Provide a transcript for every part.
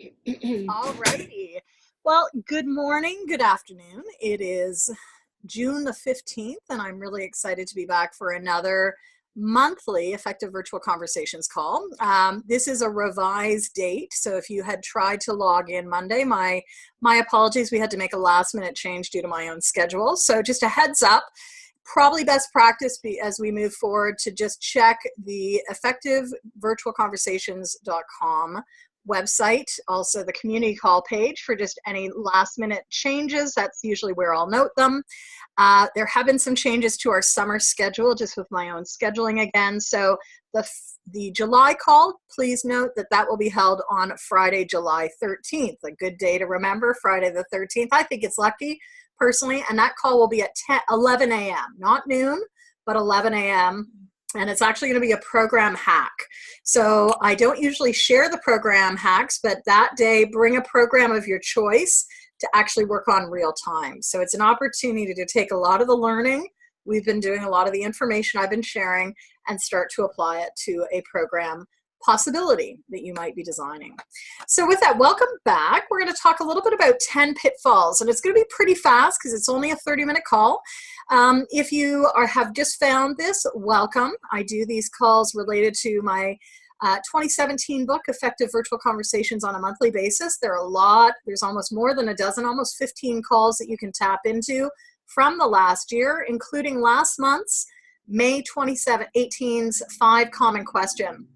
Alrighty. Well, good morning, good afternoon. It is June the 15th, and I'm really excited to be back for another monthly Effective Virtual Conversations call. This is a revised date, so if you had tried to log in Monday, my apologies. We had to make a last-minute change due to my own schedule. So just a heads up, probably best practice as we move forward to just check the effectivevirtualconversations.com website, also the community call page for just any last minute changes. That's usually where I'll note them. There have been some changes to our summer schedule just with my own scheduling again. So the July call, please note that that will be held on Friday, July 13th. A good day to remember, Friday the 13th. I think it's lucky personally, and that call will be at 11 a.m., not noon, but 11 a.m. And it's actually going to be a program hack. So I don't usually share the program hacks, but that day, bring a program of your choice to actually work on real time. So it's an opportunity to take a lot of the learning we've been doing, a lot of the information I've been sharing, and start to apply it to a program possibility that you might be designing. So with that, welcome back. We're going to talk a little bit about 10 pitfalls, and it's going to be pretty fast because it's only a 30-minute call. If you have just found this, welcome. I do these calls related to my 2017 book, Effective Virtual Conversations, on a monthly basis. There are a lot. There's almost more than a dozen, almost 15 calls that you can tap into from the last year, including last month's May 2018's 5 Common Question.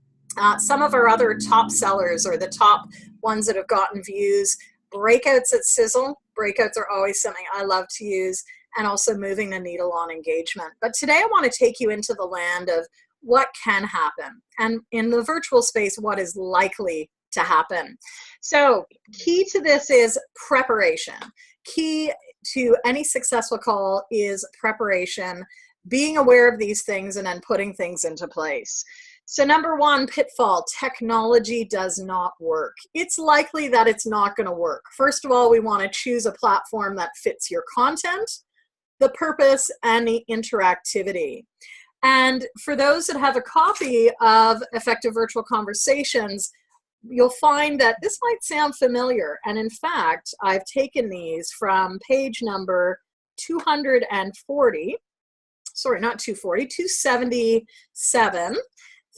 Some of our other top sellers, or the top ones that have gotten views, breakouts at Sizzle. Breakouts are always something I love to use, and also moving the needle on engagement. But today I want to take you into the land of what can happen, and in the virtual space, what is likely to happen. So key to this is preparation. Key to any successful call is preparation, being aware of these things, and then putting things into place. So number one pitfall, technology does not work. It's likely that it's not going to work. First of all, we want to choose a platform that fits your content, the purpose, and the interactivity. And for those that have a copy of Effective Virtual Conversations, you'll find that this might sound familiar. And in fact, I've taken these from page number 240, sorry, not 240, 277,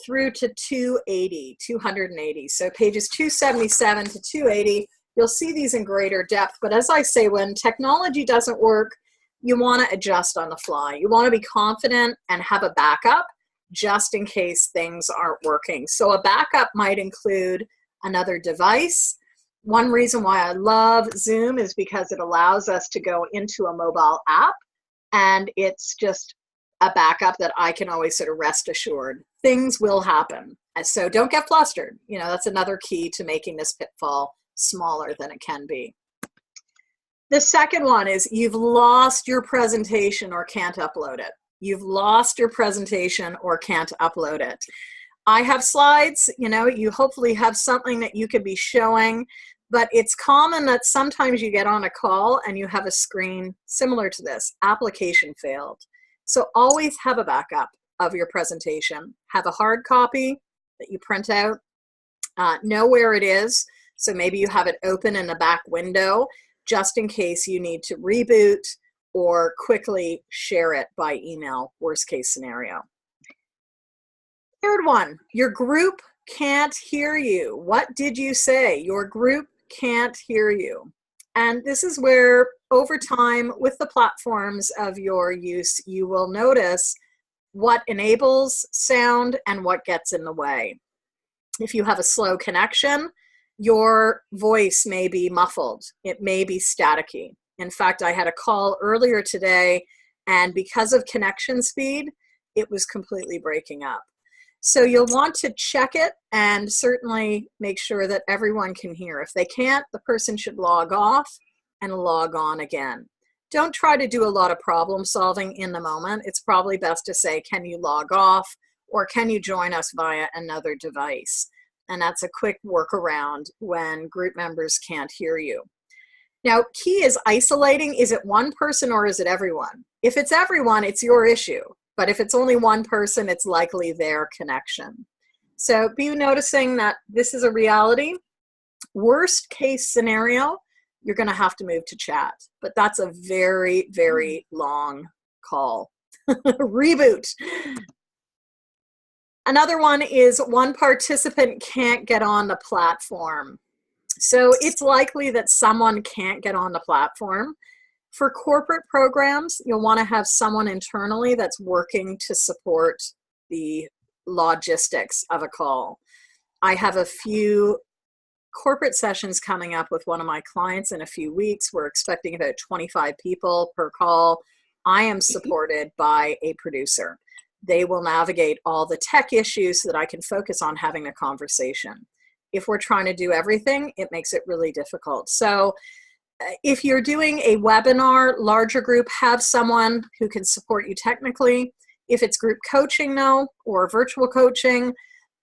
through to 280. So pages 277 to 280, you'll see these in greater depth. But as I say, when technology doesn't work, you want to adjust on the fly. You want to be confident and have a backup just in case things aren't working. So a backup might include another device. One reason why I love Zoom is because it allows us to go into a mobile app, and it's just a backup that I can always sort of rest assured. Things will happen. So don't get flustered. You know, that's another key to making this pitfall smaller than it can be. The second one is you've lost your presentation or can't upload it. You've lost your presentation or can't upload it. I have slides, you know, you hopefully have something that you could be showing, but it's common that sometimes you get on a call and you have a screen similar to this, application failed. So always have a backup of your presentation. Have a hard copy that you print out. Know where it is. So maybe you have it open in the back window just in case you need to reboot or quickly share it by email, worst case scenario. Third one, your group can't hear you. What did you say? Your group can't hear you. And this is where, over time, with the platforms of your use, you will notice what enables sound and what gets in the way. If you have a slow connection, your voice may be muffled. It may be staticky. In fact, I had a call earlier today, and because of connection speed, it was completely breaking up. So you'll want to check it and certainly make sure that everyone can hear. If they can't, the person should log off and log on again. Don't try to do a lot of problem solving in the moment. It's probably best to say, can you log off, or can you join us via another device? And that's a quick workaround when group members can't hear you. Now, key is isolating. Is it one person or is it everyone? If it's everyone, it's your issue. But if it's only one person, it's likely their connection. So be noticing that this is a reality. Worst case scenario, you're going to have to move to chat, but that's a very, very long call. Reboot. Another one is one participant can't get on the platform. So it's likely that someone can't get on the platform. For corporate programs, you'll want to have someone internally that's working to support the logistics of a call. I have a few corporate sessions coming up with one of my clients in a few weeks. We're expecting about 25 people per call. I am supported by a producer. They will navigate all the tech issues so that I can focus on having a conversation. If we're trying to do everything, it makes it really difficult. So if you're doing a webinar, larger group, have someone who can support you technically. If it's group coaching, though, or virtual coaching,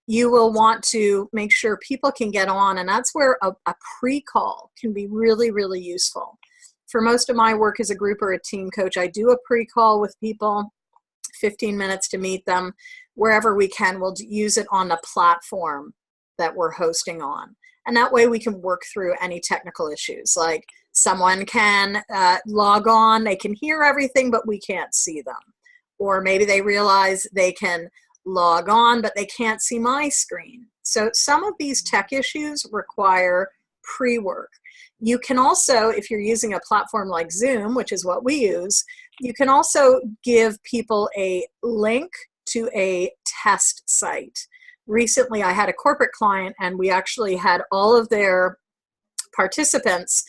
you will want to make sure people can get on, and that's where a pre-call can be really, really useful. For most of my work as a group or a team coach, I do a pre-call with people, 15 minutes to meet them. Wherever we can, we'll use it on the platform that we're hosting on. And that way we can work through any technical issues. Like someone can log on, they can hear everything, but we can't see them. Or maybe they realize they can log on, but they can't see my screen. So some of these tech issues require pre-work. You can also, if you're using a platform like Zoom, which is what we use, you can also give people a link to a test site. Recently, I had a corporate client, and we actually had all of their participants,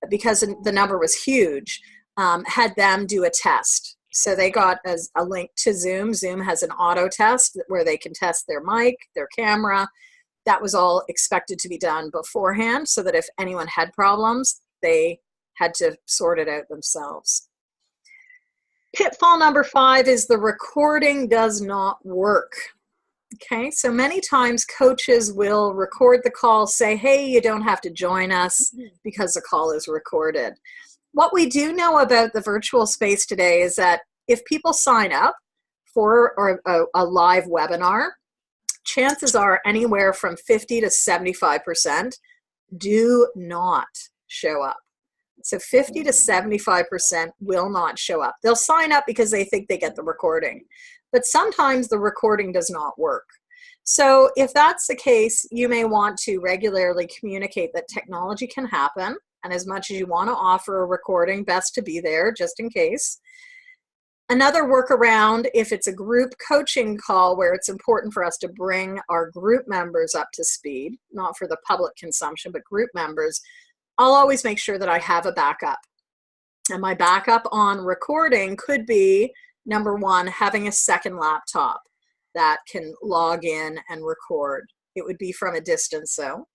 because the number was huge, had them do a test. So they got a link to Zoom. Zoom has an auto test where they can test their mic, their camera. That was all expected to be done beforehand so that if anyone had problems, they had to sort it out themselves. Pitfall number 5 is the recording does not work. Okay, so many times coaches will record the call, say, hey, you don't have to join us because the call is recorded. What we do know about the virtual space today is that if people sign up for a live webinar, chances are anywhere from 50 to 75% do not show up. So 50 to 75% will not show up. They'll sign up because they think they get the recording, but sometimes the recording does not work. So if that's the case, you may want to regularly communicate that technology can happen, and as much as you want to offer a recording, best to be there just in case. Another workaround, if it's a group coaching call where it's important for us to bring our group members up to speed, not for the public consumption, but group members, I'll always make sure that I have a backup. And my backup on recording could be, number one, having a second laptop that can log in and record. It would be from a distance, though.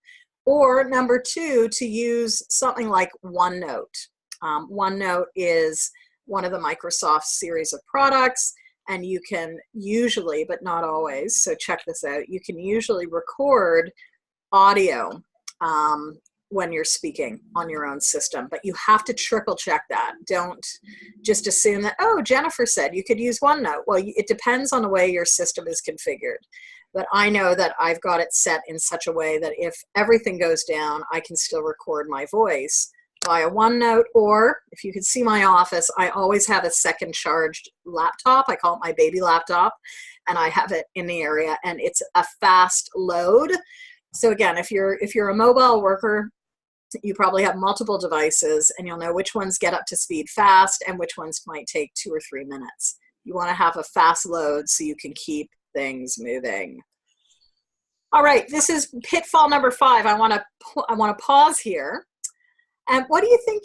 Or number two, to use something like OneNote. OneNote is one of the Microsoft series of products, and you can usually, but not always, so check this out, you can usually record audio when you're speaking on your own system, but you have to triple check that. Don't just assume that, oh, Jennifer said you could use OneNote. Well, it depends on the way your system is configured. But I know that I've got it set in such a way that if everything goes down, I can still record my voice via OneNote, or if you can see my office, I always have a second charged laptop. I call it my baby laptop, and I have it in the area, and it's a fast load. So again, if you're a mobile worker, you probably have multiple devices, and you'll know which ones get up to speed fast and which ones might take 2 or 3 minutes. You want to have a fast load so you can keep things moving. All right, this is pitfall number 5. I want to pause here. And what do you think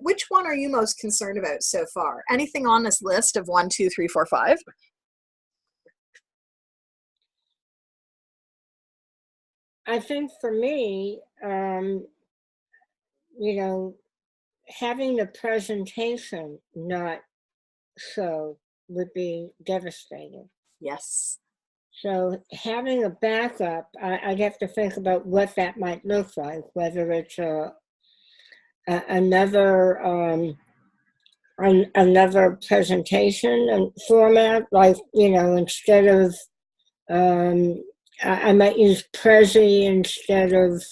which one are you most concerned about so far? Anything on this list of 1, 2, 3, 4, 5? I think for me, having the presentation not show would be devastating. Yes. So having a backup, I'd have to think about what that might look like, whether it's another presentation and format, like, instead of I might use Prezi instead of,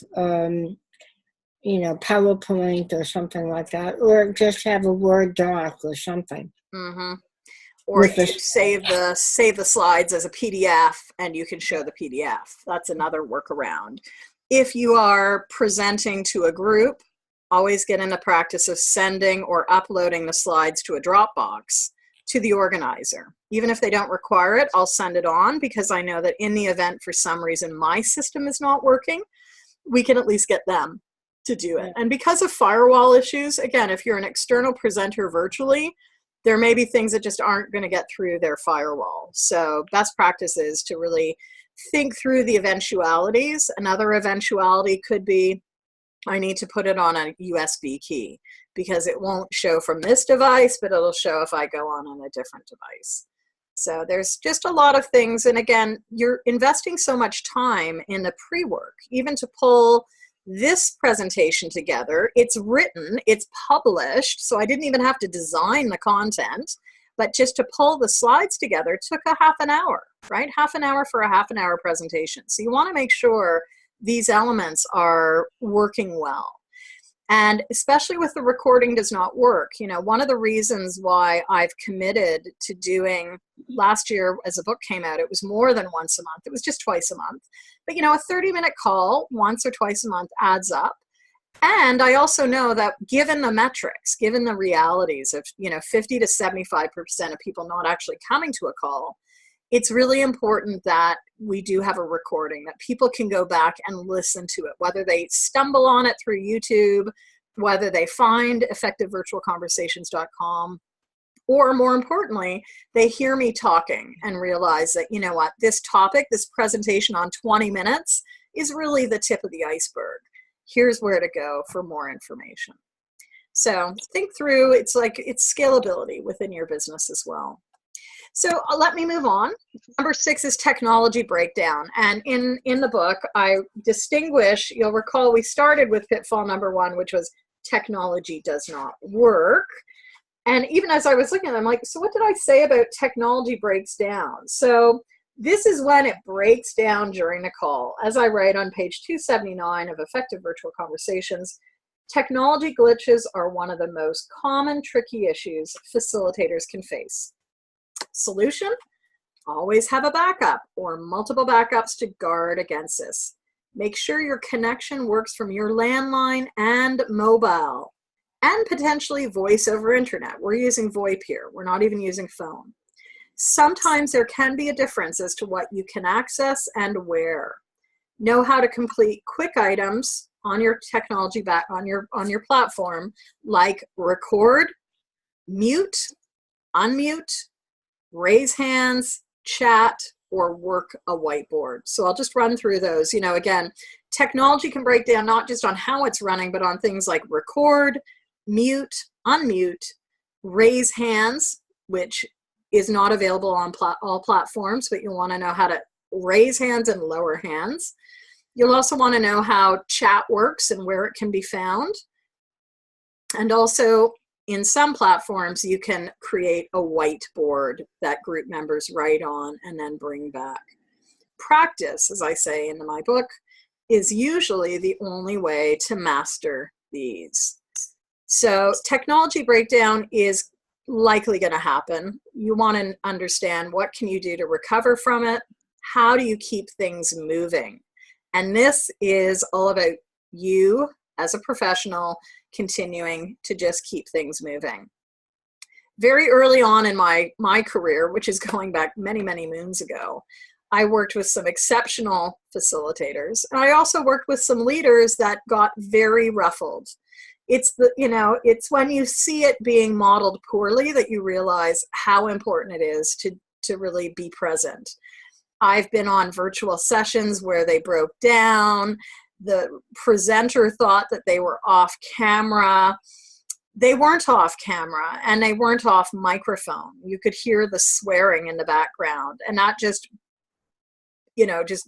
PowerPoint or something like that, or just have a Word doc or something. Mm-hmm. Or With you this, save the slides as a PDF and you can show the PDF. That's another workaround. If you are presenting to a group, always get in the practice of sending or uploading the slides to a Dropbox to the organizer. Even if they don't require it, I'll send it on, because I know that in the event for some reason my system is not working, we can at least get them to do it. And because of firewall issues, again, if you're an external presenter virtually, there may be things that just aren't going to get through their firewall. So best practice is to really think through the eventualities. Another eventuality could be, I need to put it on a USB key, because it won't show from this device, but it'll show if I go on a different device. So there's just a lot of things. And again, you're investing so much time in the pre-work, even to pull this presentation together. It's written, it's published, so I didn't even have to design the content, but just to pull the slides together took a half an hour, right? Half an hour for a half an hour presentation. So you want to make sure these elements are working well. And especially with the recording does not work. One of the reasons why I've committed to doing, last year as a book came out, it was more than once a month. It was just twice a month. But a 30-minute call once or twice a month adds up. And I also know that given the metrics, given the realities of, 50 to 75% of people not actually coming to a call, it's really important that we do have a recording that people can go back and listen to it, whether they stumble on it through YouTube, whether they find effectivevirtualconversations.com, or more importantly, they hear me talking and realize that, this topic, this presentation on 20 minutes is really the tip of the iceberg. Here's where to go for more information. So think through, it's scalability within your business as well. So let me move on. Number 6 is technology breakdown. And in the book, I distinguish, you'll recall we started with pitfall number 1, which was technology does not work. And even as I was looking at it, I'm like, so what did I say about technology breaks down? So this is when it breaks down during the call. As I write on page 279 of Effective Virtual Conversations, technology glitches are one of the most common tricky issues facilitators can face. Solution: always have a backup or multiple backups to guard against this. Make sure your connection works from your landline and mobile, and potentially voice over internet. We're using VoIP here. We're not even using phone. Sometimes there can be a difference as to what you can access and where. Know how to complete quick items on your technology on your platform, like record, mute, unmute, raise hands, chat, or work a whiteboard. So I'll just run through those. Again, technology can break down not just on how it's running, but on things like record, mute, unmute, raise hands, which is not available on all platforms, but you'll want to know how to raise hands and lower hands. You'll also want to know how chat works and where it can be found. And also, in some platforms, you can create a whiteboard that group members write on and then bring back. Practice, as I say in my book, is usually the only way to master these. So technology breakdown is likely going to happen. You want to understand what can you do to recover from it? How do you keep things moving? And this is all about you as a professional continuing to just keep things moving. Very early on in my career, which is going back many, many moons ago, I worked with some exceptional facilitators. And I also worked with some leaders that got very ruffled. It's when you see it being modeled poorly that you realize how important it is to really be present. I've been on virtual sessions where they broke down. The presenter thought that they were off camera. They weren't off camera, and they weren't off microphone. You could hear the swearing in the background, and that just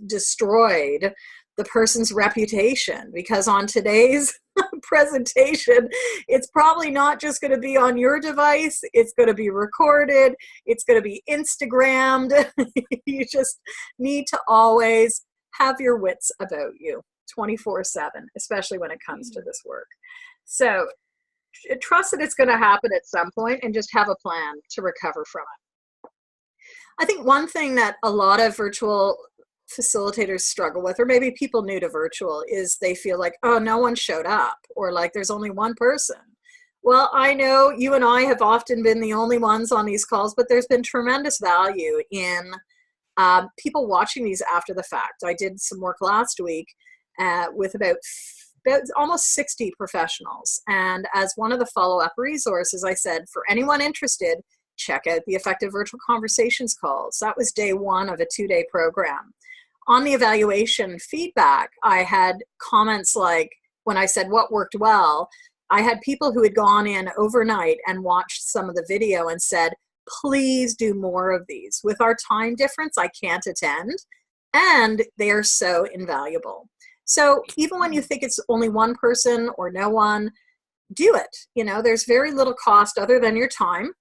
destroyed the person's reputation, because on today's presentation, it's probably not just going to be on your device. It's going to be recorded. It's going to be Instagrammed. You just need to always have your wits about you 24/7, especially when it comes to this work. So trust that it's going to happen at some point and just have a plan to recover from it. I think one thing that a lot of virtual facilitators struggle with, or maybe people new to virtual, is they feel like, oh, no one showed up, or like there's only one person. Well, I know you and I have often been the only ones on these calls, but there's been tremendous value in people watching these after the fact. I did some work last week with about almost 60 professionals. And as one of the follow-up resources, I said, for anyone interested, check out the Effective Virtual Conversations calls. That was day one of a 2-day program. On the evaluation feedback, I had comments like, when I said what worked well, I had people who had gone in overnight and watched some of the video and said, please do more of these. With our time difference, I can't attend, and they are so invaluable. So even when you think it's only one person or no one, do it. You know, there's very little cost other than your time.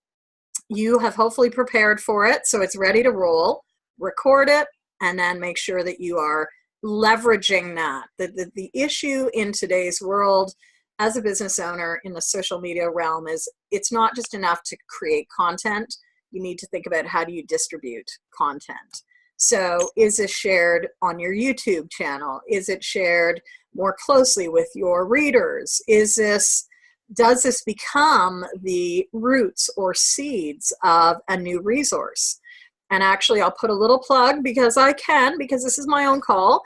You have hopefully prepared for it, so it's ready to roll. Record it, and then make sure that you are leveraging that. The issue in today's world as a business owner in the social media realm is it's not just enough to create content. You need to think about how do you distribute content. So is this shared on your YouTube channel? Is it shared more closely with your readers? Does this become the roots or seeds of a new resource? And actually, I'll put a little plug because I can, because this is my own call.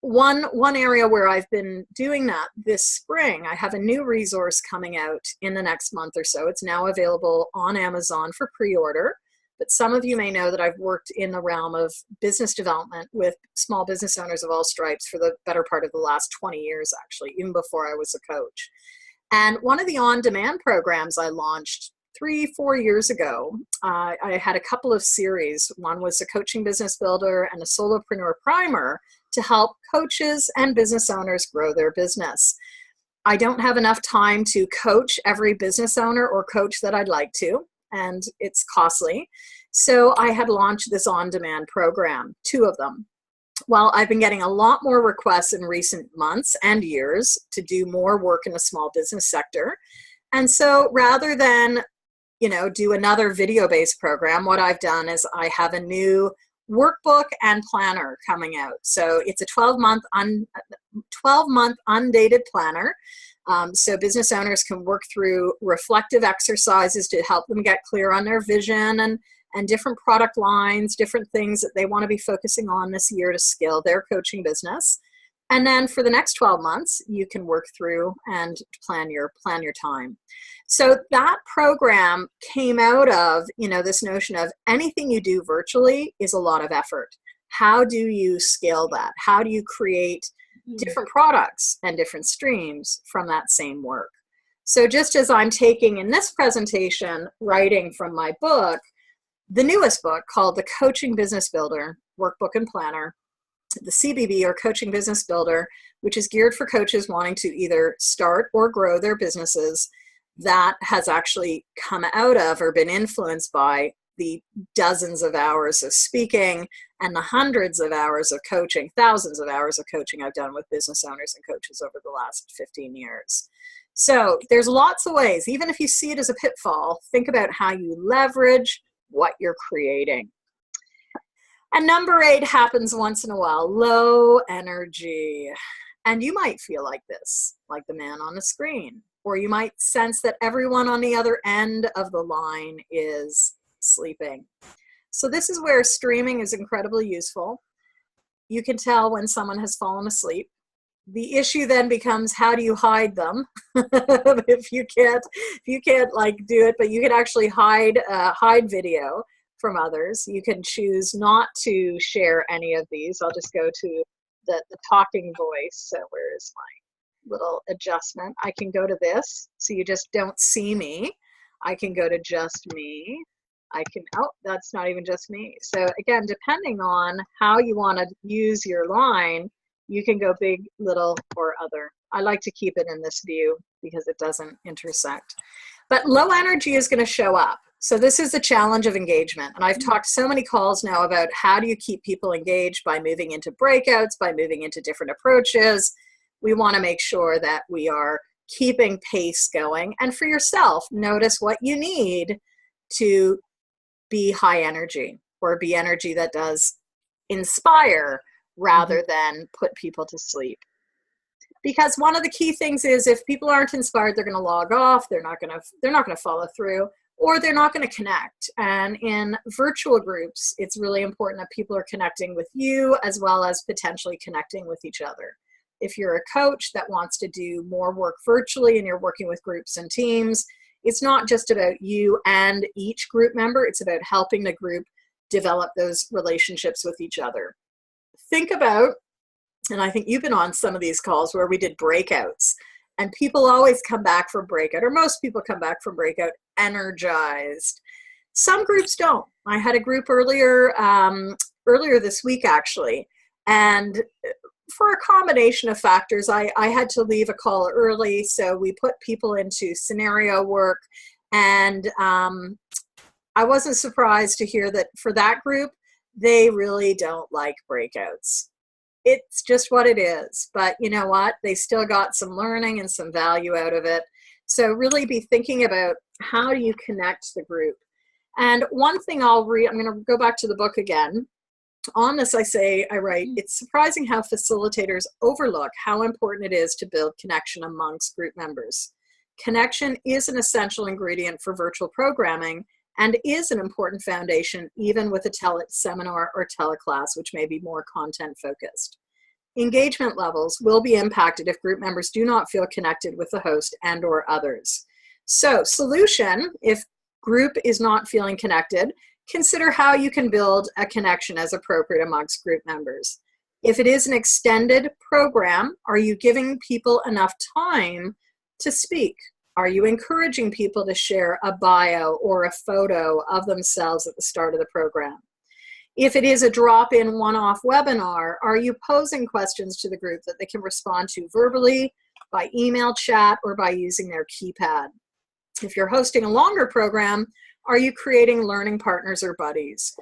One area where I've been doing that this spring, I have a new resource coming out in the next month or so. It's now available on Amazon for pre-order. But some of you may know that I've worked in the realm of business development with small business owners of all stripes for the better part of the last 20 years, actually, even before I was a coach. And one of the on-demand programs I launched 3-4 years ago, I had a couple of series. One was a coaching business builder and a solopreneur primer to help coaches and business owners grow their business. I don't have enough time to coach every business owner or coach that I'd like to, and it's costly. So I had launched this on-demand program, 2 of them. Well, I've been getting a lot more requests in recent months and years to do more work in the small business sector. And so rather than, do another video-based program, what I've done is I have a new workbook and planner coming out. So it's a 12-month undated planner. So business owners can work through reflective exercises to help them get clear on their vision and different product lines, different things that they want to be focusing on this year to scale their coaching business. And then for the next 12 months, you can work through and plan your time. So that program came out of, this notion of anything you do virtually is a lot of effort. How do you scale that? How do you create different products and different streams from that same work? So just as I'm taking in this presentation, writing from my book, the newest book called The Coaching Business Builder, Workbook and Planner, the CBB or Coaching Business Builder, which is geared for coaches wanting to either start or grow their businesses, that has actually come out of or been influenced by the dozens of hours of speaking and the hundreds of hours of coaching, thousands of hours of coaching I've done with business owners and coaches over the last 15 years. So there's lots of ways. Even if you see it as a pitfall, think about how you leverage what you're creating. And number 8 happens once in a while, low energy. And you might feel like this, like the man on the screen, or you might sense that everyone on the other end of the line is sleeping. So this is where streaming is incredibly useful. You can tell when someone has fallen asleep. The issue then becomes, how do you hide them? if you can't do it, but you can actually hide video from others. You can choose not to share any of these. I'll just go to the talking voice. So where is my little adjustment? I can go to this, so you just don't see me. I can go to just me. That's not even just me. So again, depending on how you want to use your line, you can go big, little, or other. I like to keep it in this view because it doesn't intersect. But low energy is going to show up. So this is the challenge of engagement. And I've talked so many calls now about how do you keep people engaged by moving into breakouts, by moving into different approaches. We want to make sure that we are keeping pace going. And for yourself, notice what you need to be high energy, or be energy that does inspire rather than put people to sleep. Because one of the key things is if people aren't inspired, they're going to log off, they're not going to follow through, or they're not going to connect. And in virtual groups, it's really important that people are connecting with you as well as potentially connecting with each other. If you're a coach that wants to do more work virtually and you're working with groups and teams, it's not just about you and each group member, it's about helping the group develop those relationships with each other. Think about, and I think you've been on some of these calls where we did breakouts, and people always come back from breakout, or most people come back from breakout energized. Some groups don't. I had a group earlier this week actually, and for a combination of factors, I had to leave a call early, so we put people into scenario work, and I wasn't surprised to hear that for that group, they really don't like breakouts. It's just what it is. But you know what? They still got some learning and some value out of it. So really be thinking about how do you connect the group. And one thing I'm going to go back to the book again. On this, I write, it's surprising how facilitators overlook how important it is to build connection amongst group members. Connection is an essential ingredient for virtual programming and is an important foundation even with a teleseminar or teleclass, which may be more content focused. Engagement levels will be impacted if group members do not feel connected with the host and or others. So solution, if group is not feeling connected, consider how you can build a connection as appropriate amongst group members. If it is an extended program, are you giving people enough time to speak? Are you encouraging people to share a bio or a photo of themselves at the start of the program? If it is a drop-in one-off webinar, are you posing questions to the group that they can respond to verbally, by email chat, or by using their keypad? If you're hosting a longer program, are you creating learning partners or buddies?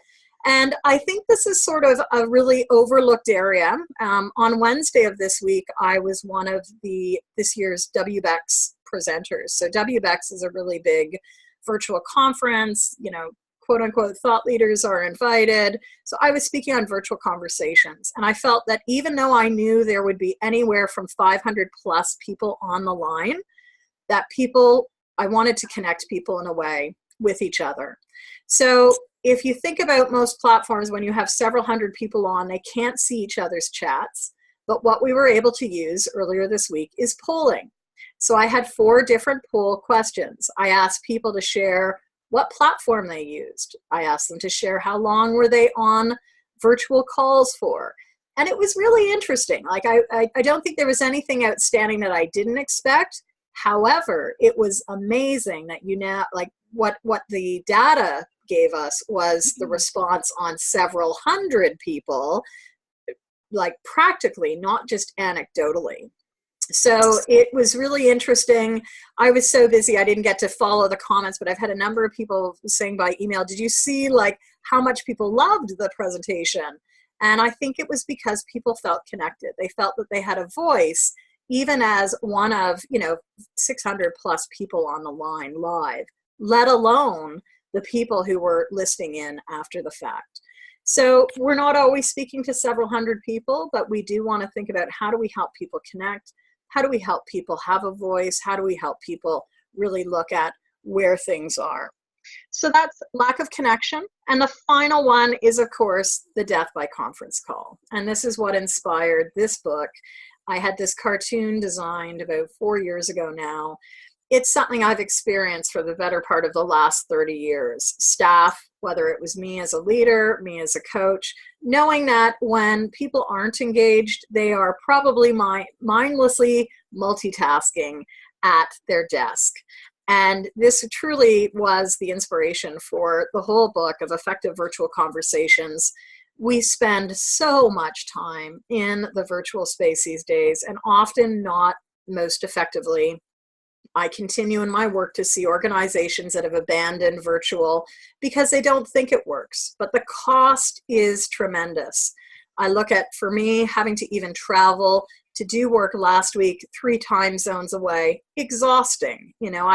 And I think this is sort of a really overlooked area. On Wednesday of this week, I was one of this year's WBEX presenters. So WBEX is a really big virtual conference, quote unquote thought leaders are invited. So I was speaking on virtual conversations, and I felt that even though I knew there would be anywhere from 500 plus people on the line, that I wanted to connect people in a way with each other. So if you think about most platforms, when you have several hundred people on, they can't see each other's chats. But what we were able to use earlier this week is polling. So I had 4 different poll questions. I asked people to share what platform they used. I asked them to share how long were they on virtual calls for. And it was really interesting. Like I don't think there was anything outstanding that I didn't expect. However, it was amazing that what the data gave us was the response on several hundred people, like practically, not just anecdotally. So it was really interesting. I was so busy, I didn't get to follow the comments, but I've had a number of people saying by email, did you see how much people loved the presentation? And I think it was because people felt connected. They felt that they had a voice, even as one of 600 plus people on the line live, let alone the people who were listening in after the fact. So we're not always speaking to several hundred people, but we do want to think about how do we help people connect? How do we help people have a voice? How do we help people really look at where things are? So that's lack of connection. And the final one is, of course, the death by conference call. And this is what inspired this book. I had this cartoon designed about 4 years ago now. It's something I've experienced for the better part of the last 30 years. Staff, whether it was me as a leader, me as a coach, knowing that when people aren't engaged, they are probably mindlessly multitasking at their desk. And this truly was the inspiration for the whole book of Effective Virtual Conversations. We spend so much time in the virtual space these days and often not most effectively. I continue in my work to see organizations that have abandoned virtual because they don't think it works, but the cost is tremendous. I look at, for me, having to even travel to do work last week, 3 time zones away, exhausting. You know,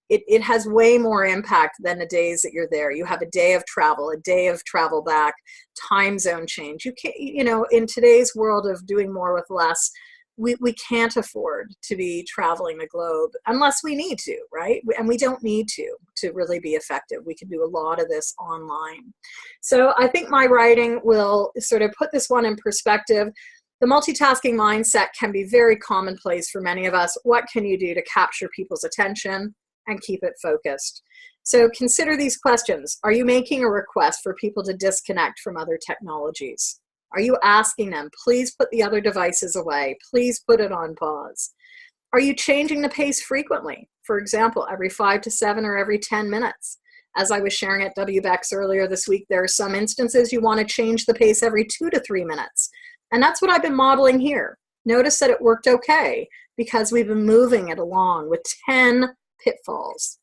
it has way more impact than the days that you're there. You have a day of travel back, time zone change. You can't, you know, in today's world of doing more with less, we can't afford to be traveling the globe unless we need to, right? And we don't need to really be effective. We can do a lot of this online. So I think my writing will sort of put this one in perspective. The multitasking mindset can be very commonplace for many of us. What can you do to capture people's attention and keep it focused? So consider these questions. Are you making a request for people to disconnect from other technologies? Are you asking them, please put the other devices away, please put it on pause? Are you changing the pace frequently? For example, every 5 to 7 or every 10 minutes. As I was sharing at WBEX earlier this week, there are some instances you want to change the pace every 2 to 3 minutes. And that's what I've been modeling here. Notice that it worked okay because we've been moving it along with 10 pitfalls.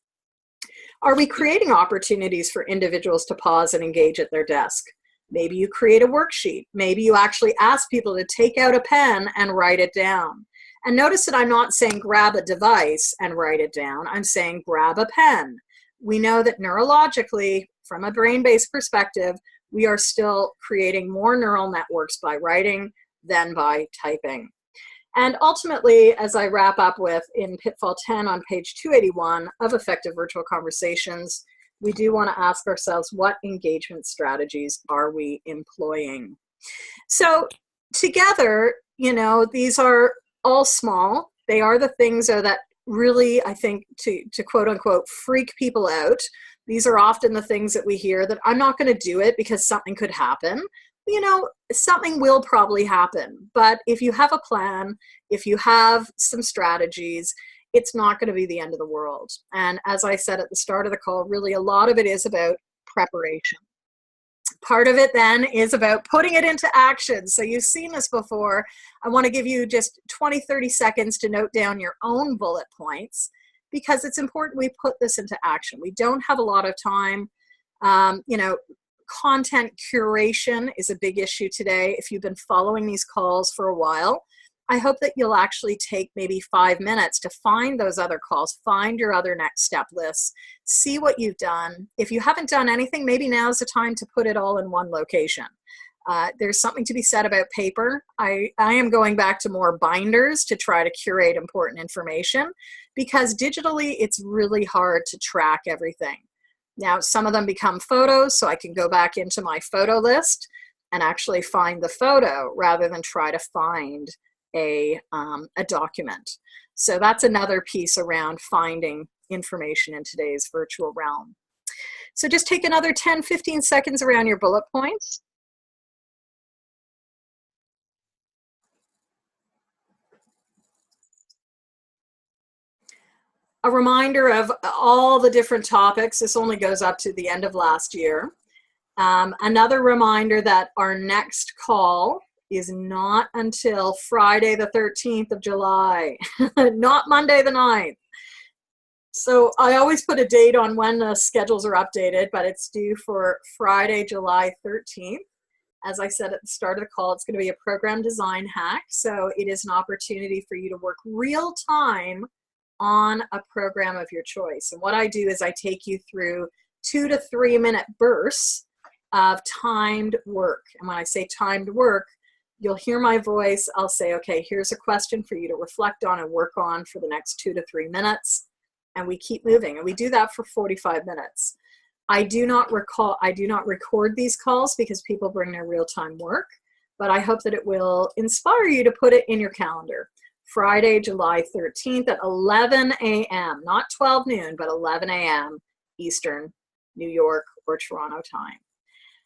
Are we creating opportunities for individuals to pause and engage at their desk? Maybe you create a worksheet. Maybe you actually ask people to take out a pen and write it down. And notice that I'm not saying grab a device and write it down. I'm saying grab a pen. We know that neurologically, from a brain-based perspective, we are still creating more neural networks by writing than by typing. And ultimately, as I wrap up with in Pitfall 10 on page 281 of Effective Virtual Conversations, we do want to ask ourselves, what engagement strategies are we employing? So together, you know, these are all small. They are the things that really, I think, to quote unquote, freak people out. These are often the things that we hear that I'm not going to do it because something could happen. You know, something will probably happen. But if you have a plan, if you have some strategies, it's not going to be the end of the world. And as I said at the start of the call, really a lot of it is about preparation. Part of it then is about putting it into action. So you've seen this before. I want to give you just 20, 30 seconds to note down your own bullet points because it's important we put this into action. We don't have a lot of time. You know, content curation is a big issue today. If you've been following these calls for a while, I hope that you'll actually take maybe 5 minutes to find those other calls, find your other next step lists, see what you've done. If you haven't done anything, maybe now's the time to put it all in one location. There's something to be said about paper. I am going back to more binders to try to curate important information because digitally it's really hard to track everything. Now, some of them become photos, so I can go back into my photo list and actually find the photo rather than try to find a document. So that's another piece around finding information in today's virtual realm. So just take another 10, 15 seconds around your bullet points. A reminder of all the different topics. This only goes up to the end of last year. Another reminder that our next call is not until Friday the 13th of July, not Monday the 9th. So I always put a date on when the schedules are updated, but it's due for Friday, July 13th. As I said at the start of the call, it's going to be a program design hack. So it is an opportunity for you to work real time on a program of your choice. And what I do is I take you through 2 to 3 minute bursts of timed work. And when I say timed work, you'll hear my voice. I'll say, okay, here's a question for you to reflect on and work on for the next 2 to 3 minutes. And we keep moving. And we do that for 45 minutes. I do not record these calls because people bring their real-time work, but I hope that it will inspire you to put it in your calendar. Friday, July 13th at 11 a.m., not 12 noon, but 11 a.m. Eastern, New York or Toronto time.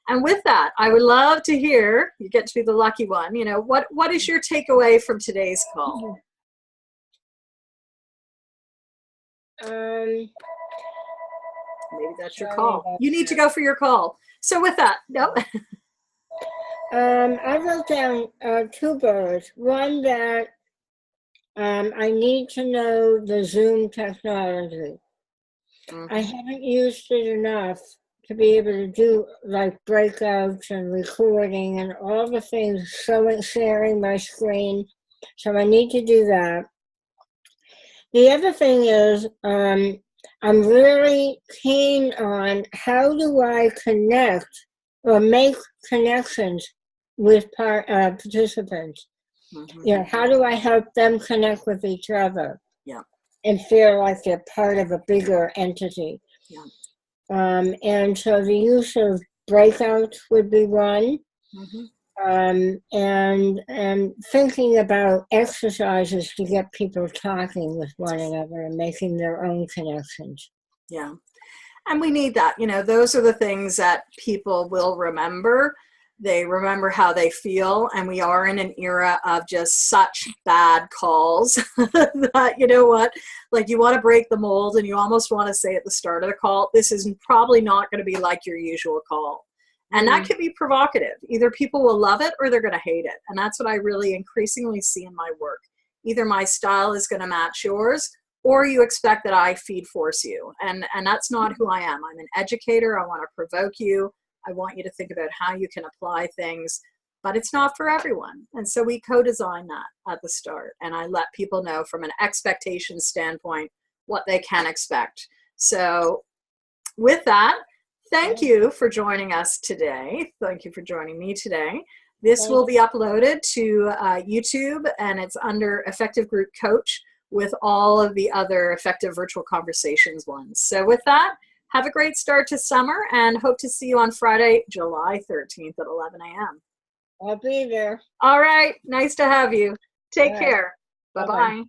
And with that, I would love to hear, you get to be the lucky one, you know, what is your takeaway from today's call? Maybe that's your call. You need to go for your call. So with that, no. I wrote down 2 birds. One that I need to know the Zoom technology. I haven't used it enough to be able to do like breakouts and recording and all the things, sharing my screen. So I need to do that. The other thing is, I'm really keen on how do I connect or make connections with participants. You know, how do I help them connect with each other? Yeah. And feel like they're part of a bigger entity. Yeah. And so the use of breakouts would be one. And thinking about exercises to get people talking with one another and making their own connections. Yeah. And we need that. You know, those are the things that people will remember. They remember how they feel, and we are in an era of just such bad calls that, you know what, like you want to break the mold and you almost want to say at the start of the call, this is probably not going to be like your usual call. And that could be provocative. Either people will love it or they're going to hate it. And that's what I really increasingly see in my work. Either my style is going to match yours, or you expect that I feed force you. And that's not who I am. I'm an educator. I want to provoke you. I want you to think about how you can apply things, but it's not for everyone. And so we co-design that at the start. And I let people know from an expectation standpoint what they can expect. So with that, thank you for joining us today. Thank you for joining me today. This will be uploaded to YouTube, and it's under Effective Group Coach with all of the other Effective Virtual Conversations ones. So with that, have a great start to summer, and hope to see you on Friday, July 13th at 11 a.m. I'll be there. All right. Nice to have you. Take care. Bye-bye.